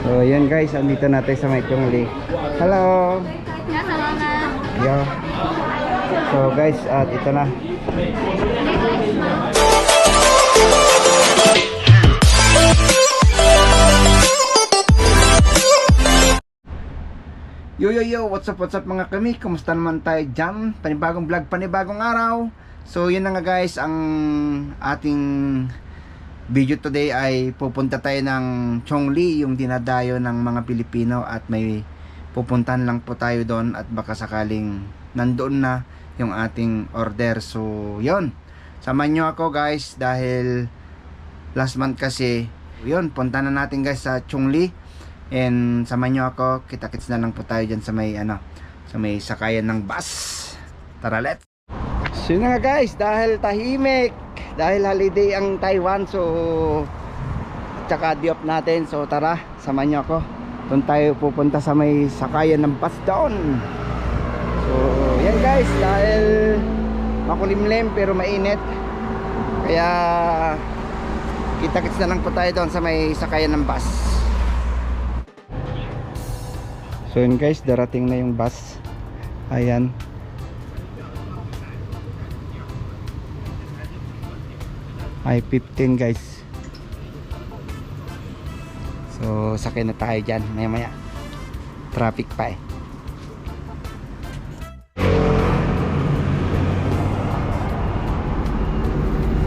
So yan guys, andito natin sa may Chongli. Hello. Yo. So guys, at ito na. Yo, what's up mga kami? Kumusta naman tayo dyan? Panibagong vlog, panibagong araw. So yun na nga guys, ang ating video today ay pupunta tayo ng Chongli, yung dinadayo ng mga Pilipino, at may pupuntan lang po tayo doon at baka sakaling nandoon na yung ating order. So yun, samahan nyo ako guys dahil last month kasi yun, punta na natin guys sa Chongli. And samahan nyo ako, kita-kits na lang po tayo dyan sa may sa may sakayan ng bus. Tara, let's. So yun nga guys, dahil tahimik, dahil holiday ang Taiwan, so tsaka di off natin, so tara, samahan nyo ako. Doon tayo pupunta sa may sakayan ng bus doon. So yan guys, dahil makulimlim pero mainit, kaya kita-kits na lang po tayo doon sa may sakayan ng bus. So yun guys, darating na yung bus. Ayan. I-15 guys. So sakay na tayo dyan maya maya. Traffic pa eh.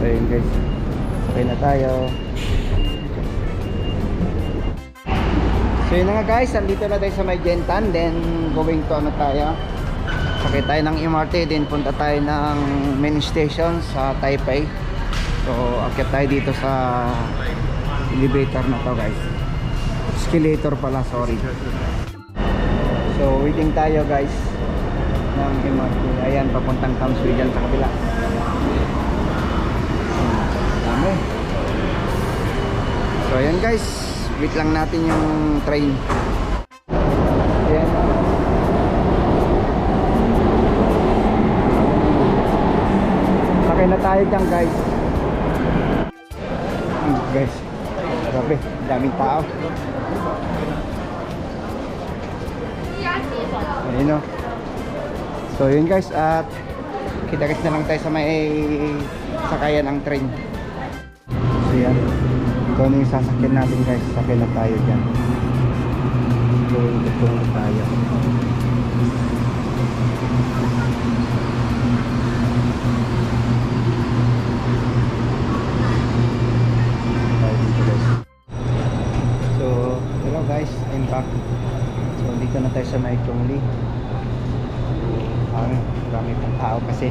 So yun guys, sakay na tayo. So yun na nga guys, andito na tayo sa may Gentan. Then going to tayo, sakay tayo ng MRT, then punta tayo ng main station sa Taipei. So akyat tayo dito sa elevator na to guys, escalator pala, sorry. So waiting tayo guys ng MRT. Ayan, papuntang Kamsui dyan sa kabila. Dami. So ayan guys, wait lang natin yung train. Ayan. Sakay na tayo dyan guys. Guys, grabe, daming tao. Ayun o. So yun guys, at kita-kits na lang tayo sa may sakayan ng train. So yan, ito na yung sasakyan natin guys. Sakyan na tayo dyan. So ito na tayo. So hello guys, I'm back. So dito na tayo sa may Chongli. Marami pang tao kasi.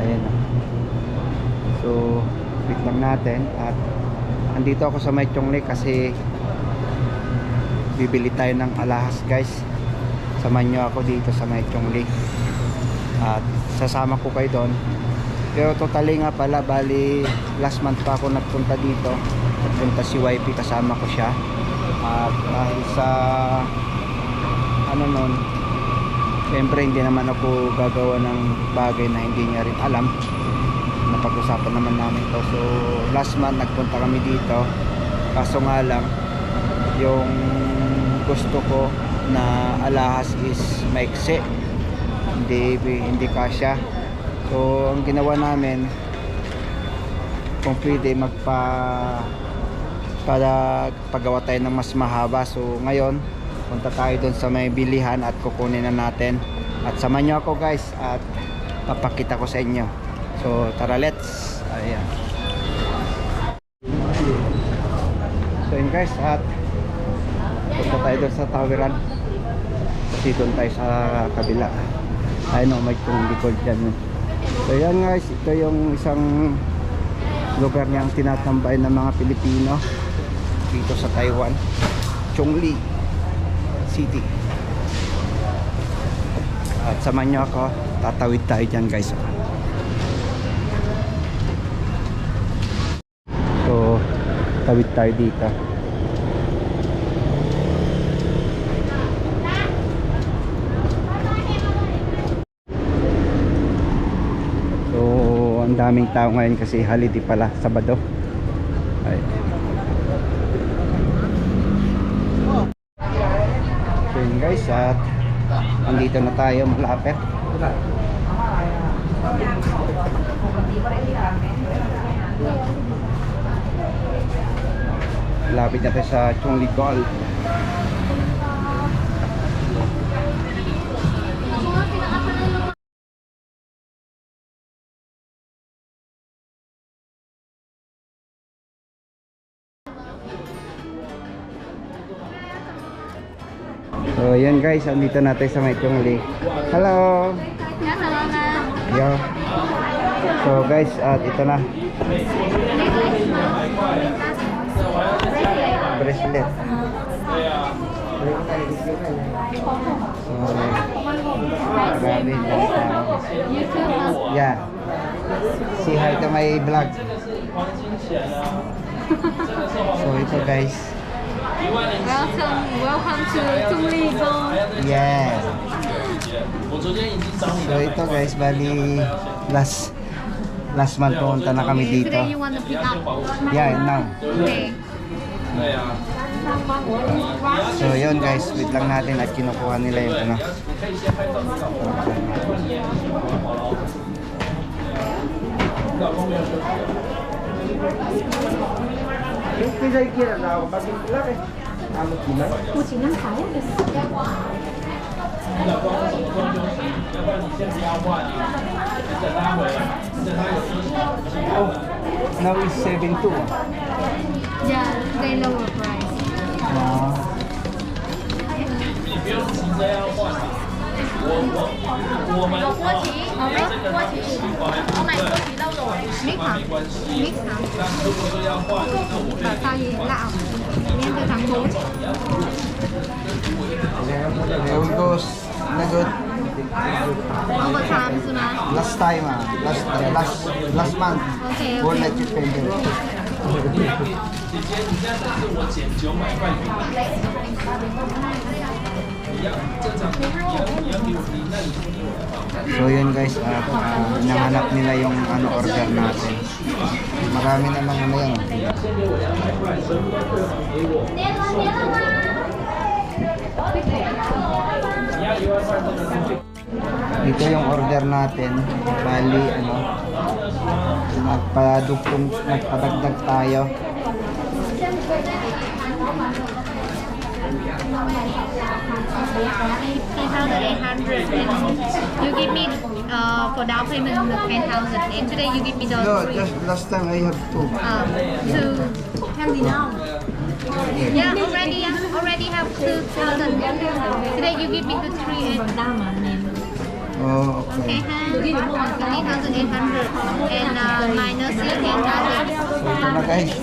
Ayan na. So wait lang natin, at andito ako sa may Chongli kasi bibili tayo ng alahas guys. Samahan nyo ako dito sa may Chongli at sasama ko kayo doon. Pero totally nga pala, bali last month pa ako nagpunta dito. Nagpunta si YP, kasama ko siya. At dahil sa nun, siyempre hindi naman ako gagawa ng bagay na hindi niya rin alam. Napag-usapan naman namin to. So last month nagpunta kami dito, kaso nga lang yung gusto ko na alahas is maiksi, hindi kasya. So ang ginawa namin, kung pwede pagawa tayo ng mas mahaba. So ngayon punta tayo dun sa may bilihan at kukunin na natin. At samahan nyo ako guys at papakita ko sa inyo. So tara, let's. Ayan. So yun guys, at punta tayo doon sa Tawiran kasi doon tayo sa kabila. Ayun o, may kong likod dyan. So yan guys, ito yung isang lugar niyang tinatambay ng mga Pilipino dito sa Taiwan, Chongli City. At samahan nyo ako, tatawid tayo dyan guys. So tawid tayo dito. So ang daming tao ngayon kasi holiday pala, Sabado. Ay. guys at nandito na tayo malapit. Lapit na tayo sa Chongli Gold. So yan guys, andito natin sa may Chongli. Hello! Yo. So guys, at ito na bracelet. So grabe yeah. Say hi to my vlog. So ito guys. Welcome to Chongli Gold. Yeah. So ito guys, bali last month pumunta na kami dito. Today you want to pick up? Yeah, now. Okay. So yun guys, wait lang natin at kinukuha nila yung ano. Now is 7.2. Yeah, they lower price. Mix hả? Mix hả? Và sao gì? Gạo. Miếng từ tháng 4. There we go. Na good. Overtime suna. Last time last month. Okay, We'll okay. let you pay them. So yun guys, hinahanap nila yung ano order natin. Marami namang ano yan. Ito yung order natin. Bali ano, nagpadagdag tayo. 10,800 and you give me for down payment 10,000 and today you give me the No, just last time I have two. two. Yeah, already have 2,000. Today you give me the 3 and Oh, okay, okay. 3,800 and minus 10,000. So ito na guys.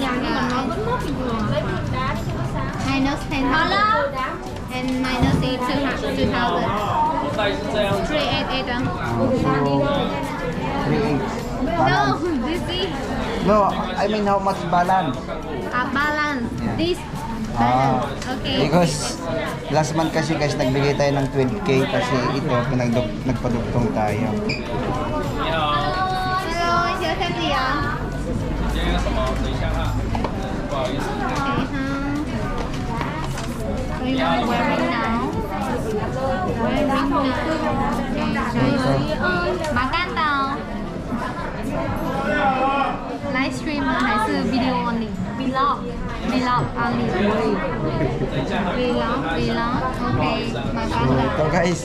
Minus 10,000 and minus 2,000. 388. So 3.8. No, this is No, I mean how much balance? balance. Yeah. This Ah, balance. Okay. because last month kasi guys nagbigay tayo ng 12k kasi ito nagpadugtong tayo. Hello, is your family So you want to wearing now? Wearing now. Okay. Makan tao. Live stream 还是 video only? Vlog. Vlog only. Vlog. Okay. Makan So tao. ito guys.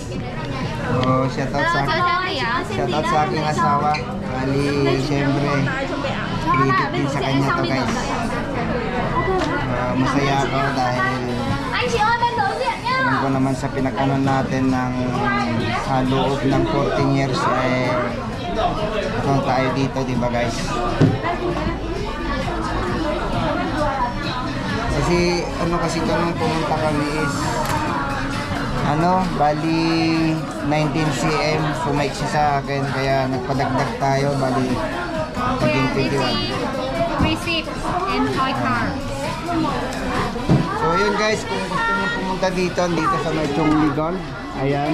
Oh, shoutout sa aking asawa. Ali, syempre. Credit din sa kanya to guys. Masaya ako dahil alam ko naman sa pinag-ano natin ng sa loob ng 14 years tayo dito, di ba guys? Kasi ano kasi nung pumunta kami is bali 19 cm sumaiksi sa akin kaya nagpadagdag tayo bali Where this is receipt and toy car. So yun guys, kung gusto nyo pumunta dito sa may Chongli Gold, ayan.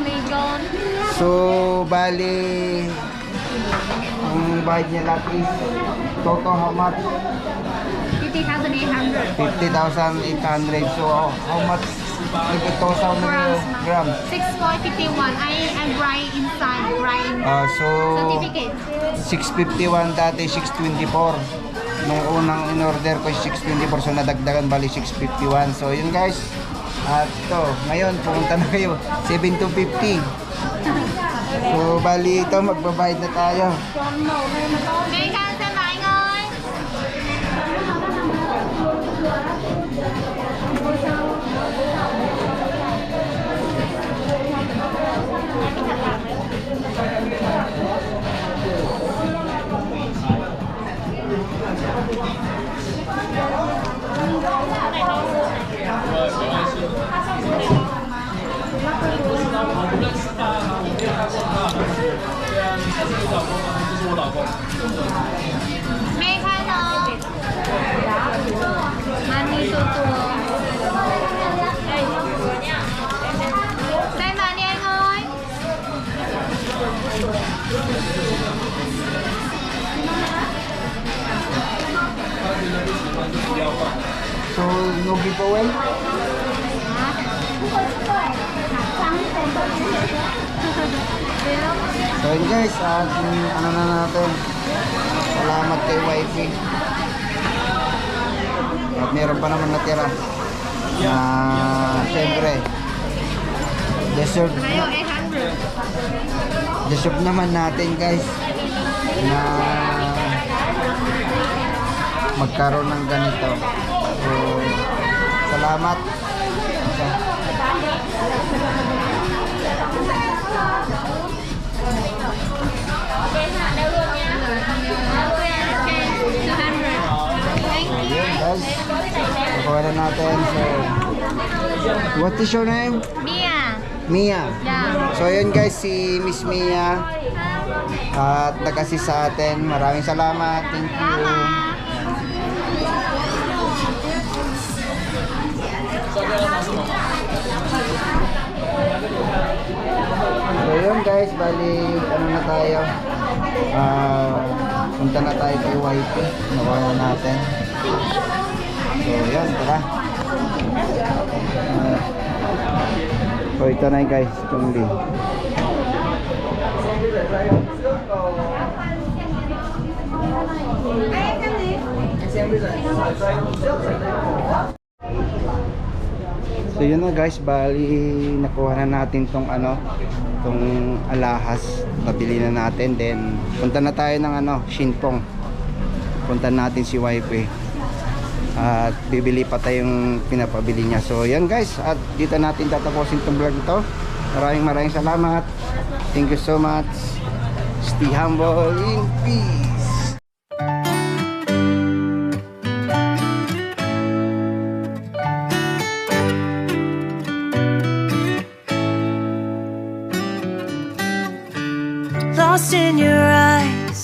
Legon. So bali ang bayad niya lahat is total how much? 50,800. 50,800. So how much 2,000 grams. 6,451. I write inside, write in So, certificate. 651 dati, 624. Nung unang in-order ko 624, so nadagdagan bali 651. So, yun guys. At ito, ngayon, pumunta na kayo. 7,250. So, bali ito, magbabayad na tayo. Nghe khăn xem lại anh ơi. Nghe khăn không? Mani Toto. Xem bạn đi anh ơi. So, no giveaway? So yun guys, at ano na natin, salamat kay wifey. At meron pa naman natira na siyempre deserve, Tayo 800. deserve naman natin guys na magkaroon ng ganito. So salamat. Yun guys, nakuha na natin. So, what is your name? Mia. Mia. Yeah. So yun guys, si Miss Mia at nagkasi sa atin. Maraming salamat. Thank you. Mama. So yun guys, bali ano na tayo, punta na tayo kay wifey, nakuha na natin. So yun, tara. So ito na yun guys, itong link. So yun na guys, bali nakuha na natin tong ano, tong alahas, nabili na natin. Then punta na tayo ng ano, Shinpong. Punta natin si wifey at bibili pa tayong pinapabili niya. So yan guys, at dito natin tatapusin tong vlog ito. Maraming salamat. Thank you so much. Stay humble in peace. Lost in your eyes.